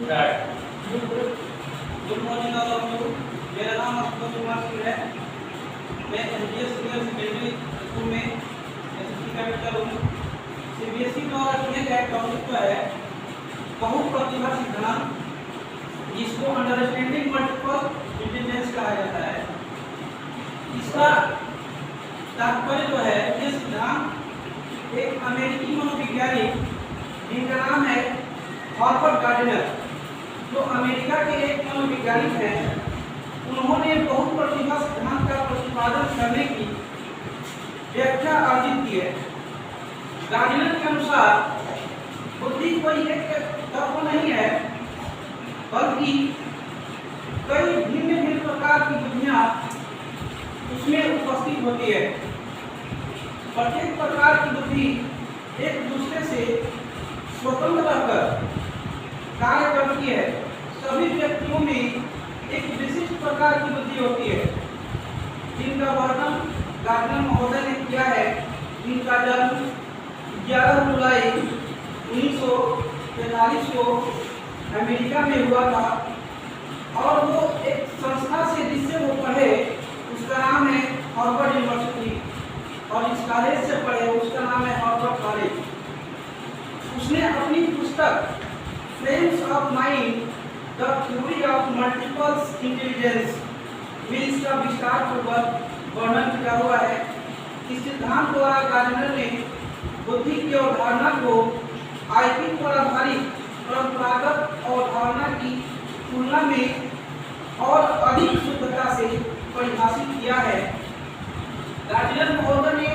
Good morning all of you. मेरा नाम अशोक कुमार सिंह है। मैं एसडीएस सीनियर सेकेंडरी स्कूल में एसएससी का टीचर हूँ। सीबीएसई द्वारा दिए गए टॉपिक जो है बहुप्रतिभा सिद्धांत, जिसको अंडरस्टैंडिंग मल्टीपल इंटेलिजेंस कहा जाता है। इसका तात्पर्य जो है, ये सिद्धांत एक अमेरिकी मनोविज्ञानी जिनका नाम है हॉवर्ड गार्डनर, जो अमेरिका के एक मनोवैज्ञानिक हैं, उन्होंने बहुप्रतिभा सिद्धांत का प्रतिपादन करने की व्याख्या अर्जित की है। गार्डनर के अनुसार बुद्धि कोई एक तत्व नहीं है, बल्कि कई भिन्न भिन्न प्रकार की बुद्धियां उसमें उपस्थित होती है। प्रत्येक प्रकार की बुद्धि एक दूसरे से स्वतंत्र रहकर कार्य करती है। सभी व्यक्तियों में एक विशिष्ट प्रकार की बुद्धि होती है, जिनका वर्णन गार्डनर महोदय ने किया है। इनका जन्म 11 जुलाई 1943 को अमेरिका में हुआ था, और वो एक संस्था से जिससे वो पढ़े, उसका नाम है हार्वर्ड यूनिवर्सिटी, और इस कॉलेज से पढ़े, उसका नाम है हार्वर्ड कॉलेज। उसने अपनी पुस्तक frames of mind the theory of multiple intelligence में इसका विस्तार पूर्वक वर्णन किया हुआ है। इस सिद्धांत द्वारा गार्डनर ने बुद्धि की अवधारणा को आईक्यू पर आधारित परंपरागत अवधारणा की तुलना में और अधिक शुद्धता से परिभाषित किया है। गार्डनर महोदय ने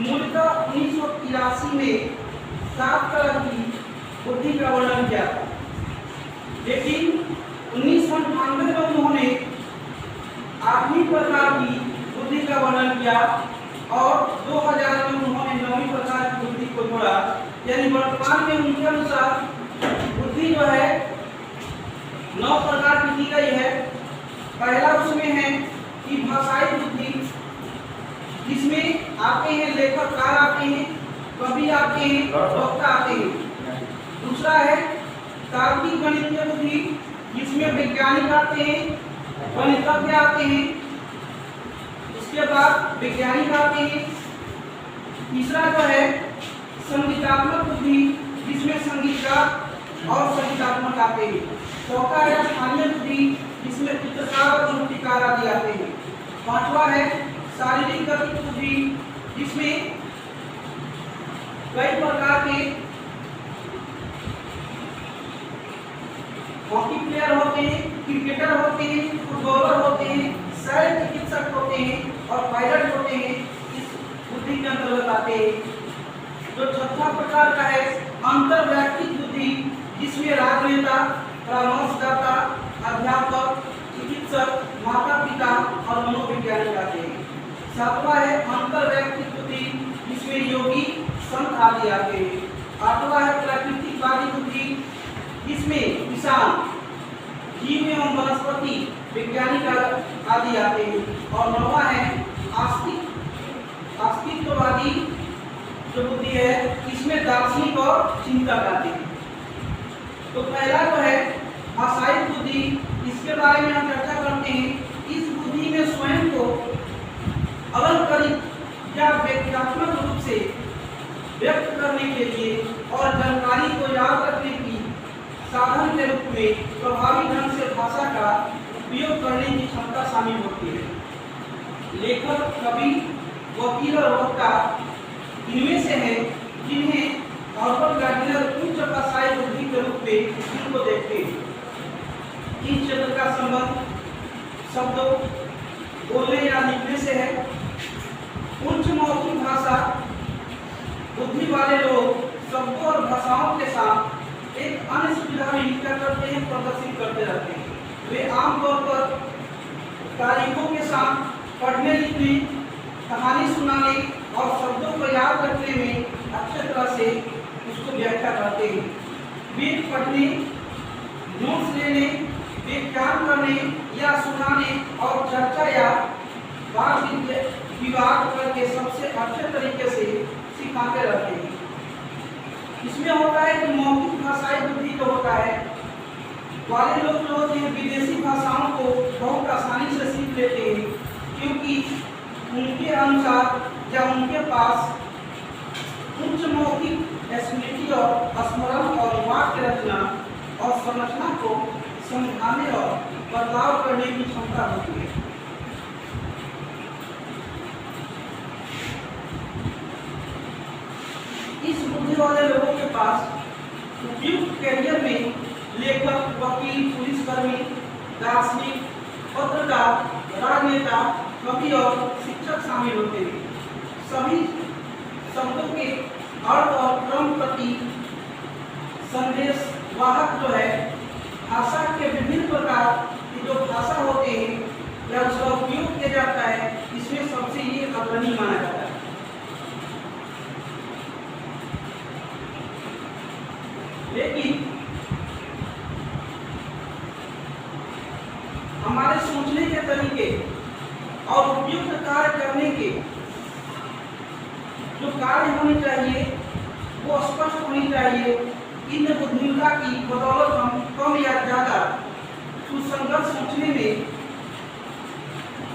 मूलतः 1983 में 7 तरह की बुद्धि का वर्णन किया था, लेकिन 1998 में उन्होंने 8वीं प्रकार की बुद्धि का वर्णन किया, और 2000 में उन्होंने 9वीं प्रकार की बुद्धि को जोड़ा। यानी वर्तमान में उनके अनुसार बुद्धि जो है 9 प्रकार की दी गई है। पहला उसमें है कि भाषाई बुद्धि, जिसमें आते हैं लेखककार, आते हैं कवि, आते हैं वक्ता, आते हैं। दूसरा है तार्किक गणितीय बुद्धि, जिसमें वैज्ञानिक आते हैं, गणितज्ञ आते हैं, उसके बाद वैज्ञानिक आते हैं। तीसरा जो है संगीतात्मक बुद्धि, जिसमें संगीतकार और संगीतात्मक आते हैं। चौथा है स्थानीय बुद्धि, जिसमें चित्रकार और मूर्तिकार आदि आते हैं। पांचवा है शारीरिक गति बुद्धि, जिसमें कई प्रकार के हॉकी प्लेयर होते हैं, क्रिकेटर होते हैं, फुटबॉलर होते हैं, शल्य चिकित्सक होते हैं और पायलट होते हैं, इस बुद्धि के अंतर्गत आते हैं। जो छठा प्रकार का है अंतर्वैयक्तिक बुद्धि, जिसमें राजनेता, परामर्शदाता, अध्यापक, चिकित्सक, माता पिता और मनोवैज्ञानिक आते हैं। सातवां है अंतर्वैयक्तिक बुद्धि, जिसमें योगी, संत आदि आते हैं। आठवां है प्राकृतिकवादी बुद्धि, जिसमें किसान, जीव एवं वनस्पति वैज्ञानिक आदि आते हैं। और 9वां है अस्तित्ववादी जो बुद्धि है, इसमें दार्शनिक और चिंतक आते हैं। तो पहला जो है भाषाई बुद्धि, इसके बारे में हम चर्चा करते हैं। इस बुद्धि में स्वयं को अलंकृत या व्याख्यात्मक रूप से व्यक्त करने के लिए और जानकारी को याद रखने की साधन के रूप में प्रभावी ढंग से भाषा का उपयोग करने की क्षमता शामिल होती है। लेखक, कवि, वकील और वक्ता इनमें से हैं जिन्हें हॉवर्ड गार्डनर उच्च भाषाई बुद्धि के रूप में इनको देखते हैं। इस क्षेत्र का संबंध शब्दों बोलने या लिखने से है। उच्च मौखिक भाषा बुद्धि वाले लोग शब्दों और भाषाओं के साथ एक अन्य सुविधा में लिखा करते हैं, प्रदर्शित करते रहते हैं। वे आमतौर पर तारीखों के साथ पढ़ने, लिखने, कहानी सुनाने और शब्दों को याद रखने में अच्छी तरह से उसको व्याख्या करते हैं। वे पढ़ने, नोट्स लेने, व्याख्यान करने या सुनाने और चर्चा या वाद विवाद करके सबसे अच्छे तरीके से सिखाते रहते हैं। इसमें होता है कि मौखिक भाषाई बुद्धि जो होता है वाले लोग जो होते हैं विदेशी भाषाओं को बहुत आसानी से सीख लेते हैं, क्योंकि उनके अनुसार या उनके पास उच्च मौखिक स्मृति और स्मरण और वाक्य रचना और संरचना को समझाने और बदलाव करने की क्षमता होती है। इस बुद्धि वाले लोगों के पास उपयुक्त कैरियर में लेखक, वकील, पुलिसकर्मी, दार्शनिक, पत्रकार, राजनेता, कवि और शिक्षक शामिल होते हैं। सभी शब्दों के अर्थ और क्रम प्रति संदेश वाहक जो है भाषा के विभिन्न प्रकार की जो भाषा होते हैं या उसका उपयोग किया जाता है, इसमें सबसे ये अग्रणी माना जाता है। लेकिन हमारे सोचने के तरीके और उपयुक्त कार्य करने के जो कार्य होने चाहिए वो स्पष्ट होनी चाहिए। इन बुद्धिमत्ता की बदौलत हम कम या ज्यादा सुसंगत सोचने में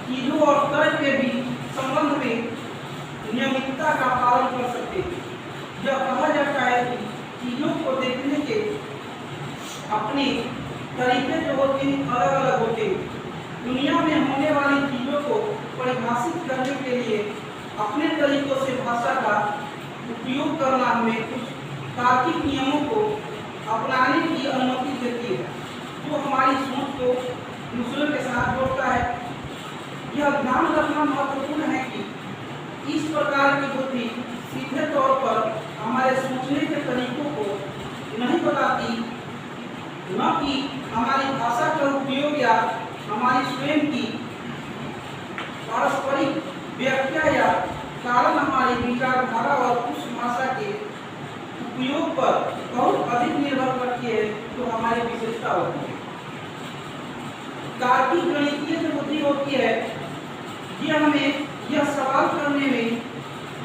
चीजों और तर्क के बीच संबंध में नियमितता का पालन कर सकते हैं। यह कहा जाता है कि चीजों को देखने के अपने तरीके जो होते हैं अलग अलग होते हैं। दुनिया में होने वाली चीजों को परिभाषित करने के लिए अपने तरीकों से भाषा का उपयोग करना हमें कुछ तार्किक नियमों को अपनाने की अनुमति देती है, जो हमारी सोच को दूसरों के साथ जोड़ता है। यह ध्यान रखना महत्वपूर्ण है कि इस प्रकार की बुद्धि सीधे तौर पर हमारे सोचने के तरीकों को नहीं बताती, न कि हमारी भाषा का उपयोग या हमारी स्वयं की पारस्परिक व्याख्या या कारण हमारी विचारधारा और उस भाषा के उपयोग पर बहुत अधिक निर्भर करती है जो हमारी विशेषता होती है। तार्किक गणितीय जो बुद्धि होती है ये हमें यह सवाल करने में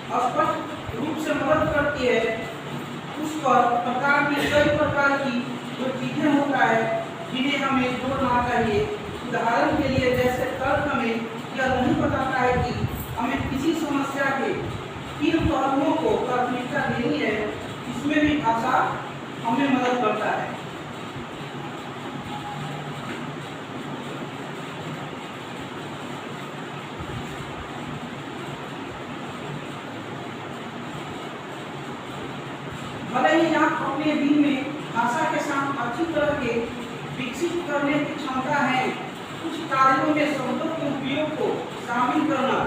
स्पष्ट रूप से मदद करती है उस पर प्रकार की कई प्रकार की जो चीजें होता है जिन्हें हमें जोड़ना चाहिए। उदाहरण के लिए जैसे तर्क हमें यह नहीं बताता है कि हमें किसी समस्या के किन पहलुओं को प्राथमिकता देनी है, इसमें भी भाषा हमें मदद करता है। भले ही आप अपने दिन में भाषा के साथ अच्छी तरह के विकसित करने की क्षमता है, कुछ कार्यों में शब्दों के उपयोग को शामिल करना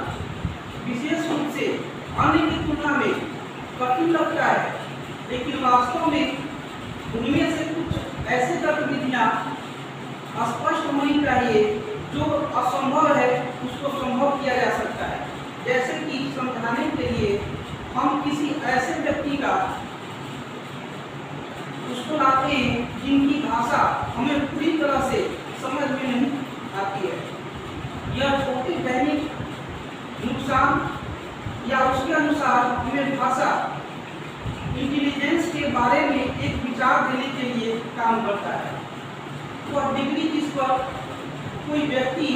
विशेष रूप से अन्य की तुलना में कठिन लगता है, लेकिन वास्तव में उनमें से कुछ ऐसे गतिविधियां स्पष्ट होनी चाहिए जो असंभव है उसको संभव किया जा सकता है। जैसे कि समझाने के लिए हम किसी ऐसे व्यक्ति का उसको लाते हैं जिनकी भाषा हमें पूरी तरह से समझ में नहीं आती है। यह छोटे दैनिक नुकसान या उसके अनुसार हमें भाषा इंटेलिजेंस के बारे में एक विचार देने के लिए काम करता है। वह डिग्री जिस पर कोई व्यक्ति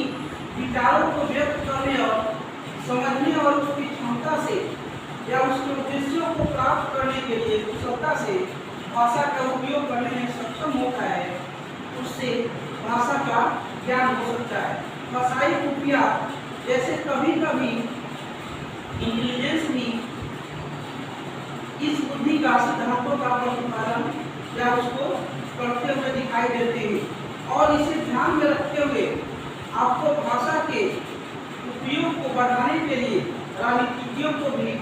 विचारों को व्यक्त करने और समझने और उसकी क्षमता से या उसके उद्देश्यों को प्राप्त करने के लिए कुशलता से भाषा का उपयोग करने में सक्षम होता है, उससे भाषा का ज्ञान हो सकता है। भाषाई खुफिया जैसे कभी कभी इंटेलिजेंस भी इस बुद्धि का सिद्धांतों का प्रतिपादन या उसको करते हुए दिखाई देते हैं, और इसे ध्यान में रखते हुए आपको भाषा के उपयोग को बढ़ाने के लिए राजनीतिज्ञों को भी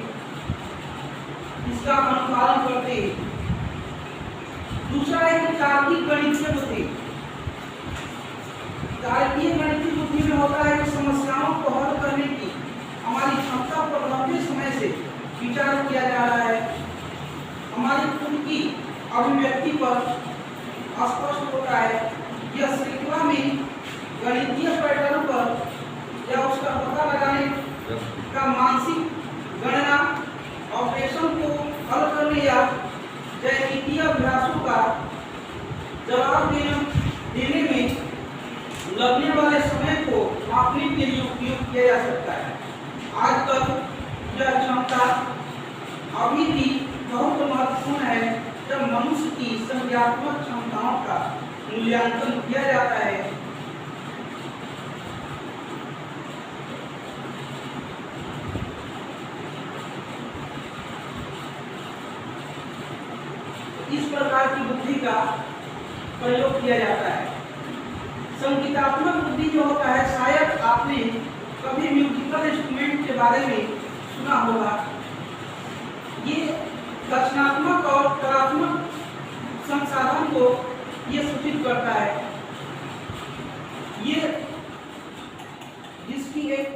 इसका अनुपालन करते हैं। दूसरा है कि तार्किक गणितीय बुद्धि। तार्किक गणितीय बुद्धि में होता है कि समस्याओं को हल करने की हमारी क्षमता पर लंबे समय से विचार किया जा रहा है, हमारी खुद की अभिव्यक्ति पर स्पष्ट होता है। यह श्रृंखला में गणितीय पैटर्न पर या उसका पता लगाने का मानसिक गणना ऑपरेशन को हल करने या ज्यामितीय अभ्यासों का जवाब लगने वाले समय को मापने के लिए उपयोग किया जा सकता है। आज तक यह क्षमता अभी भी बहुत महत्वपूर्ण है जब मनुष्य की संज्ञात्मक क्षमताओं का मूल्यांकन किया जाता है। इस प्रकार की बुद्धि का प्रयोग किया जाता है। संगीतात्मक बुद्धि जो होता है, शायद आपने कभी म्यूजिकल इंस्ट्रूमेंट के बारे में सुना होगा। ये रचनात्मक और कलात्मक संसाधन को ये सूचित करता है। ये जिसकी एक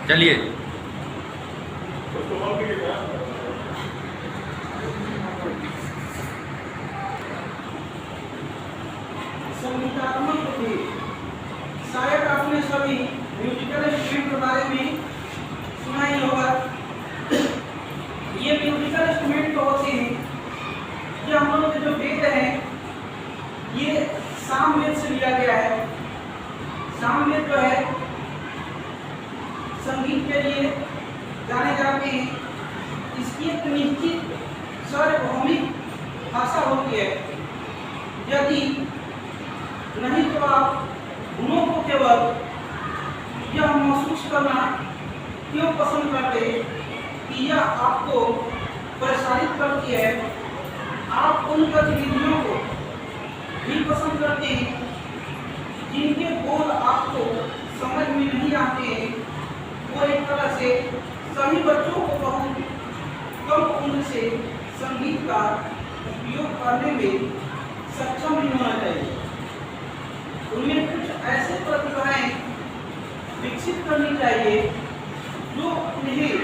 चलिए संगीतात्मक बुद्धि, शायद आपने सभी म्यूजिकल इंस्ट्रूमेंट के बारे में सुना ही होगा। ये म्यूजिकल इंस्ट्रूमेंट तो होते हैं, ये हम लोग के जो वेद हैं, ये सामवेद से लिया गया है। सामवेद जो है संगीत के लिए जाने जाते हैं। इसकी एक निश्चित सार्वभौमिक भाषा होती है। यदि नहीं तो आप गुणों को केवल यह महसूस करना क्यों पसंद करते कि यह आपको प्रसारित करती है। आप उन गतिविधियों को भी पसंद करते हैं जिनके बोल आपको समझ में नहीं आते हैं। वो एक तरह से सभी बच्चों को बहुत कम उम्र से संगीत का उपयोग करने में सक्षम नहीं होना चाहिए। उनमें कुछ ऐसे प्रतिभाएं विकसित करनी चाहिए जो उन्हें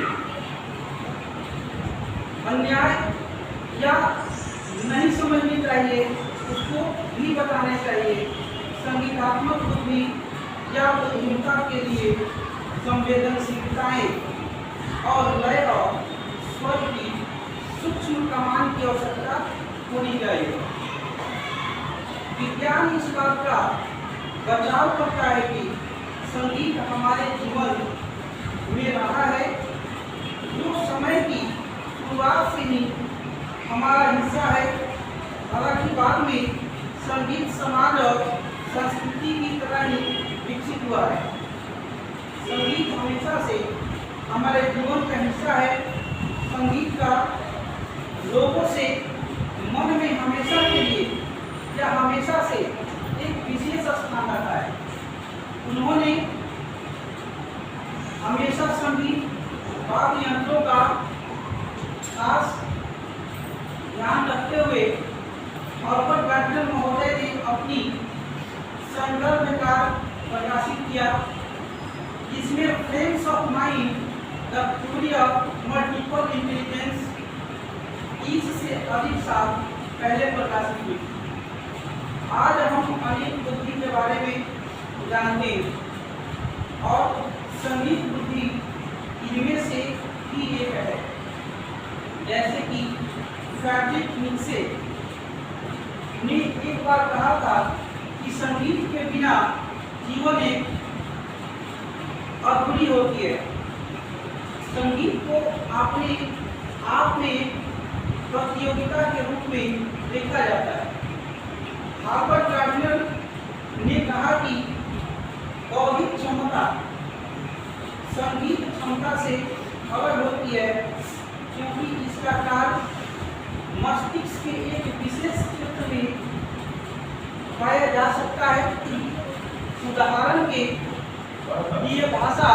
अन्याय या नहीं समझनी चाहिए, उसको भी बताना चाहिए। संगीतात्मक बुद्धि या बुद्धिमत्ता के लिए संवेदनशीलताएं और लय और स्वर की सूक्ष्म कमान की आवश्यकता होनी चाहिए। विज्ञान इस बात का बचाव करता है कि संगीत हमारे जीवन में रहा है, जो समय की शुरुआत से ही हमारा हिस्सा है। हालांकि बाद में संगीत समाज और संस्कृति की तरह ही विकसित हुआ है। संगीत हमेशा से हमारे जीवन का हिस्सा है। संगीत का लोगों से मन में हमेशा के लिए या हमेशा से एक विशेष स्थान रखा है। उन्होंने हमेशा संगीत वाद्य यंत्रों का खास ध्यान रखते हुए हॉर्बर्ट गार्डनर महोदय ने अपनी संदर्भकार प्रकाशित किया, जिसमें frames of mind the theory of multiple intelligence 30 से अधिक साल पहले प्रकाशित हुई। आज हम अनेक बुद्धि के बारे में जानते हैं और संगीत बुद्धि इनमें से ही एक है। जैसे कि फ्रेडरिक नीत्शे ने एक बार कहा था कि संगीत के बिना जीवन एक अधूरी होती है। संगीत को अपने आप में प्रतियोगिता के रूप में देखा जाता है। हॉर्बर्ट गार्डनर ने कहा कि बौद्धिक क्षमता संगीत क्षमता से अलग होती है, क्योंकि इसका कार्य मस्तिष्क के एक विशेष क्षेत्र में पाया जा सकता है। उदाहरण के लिए भाषा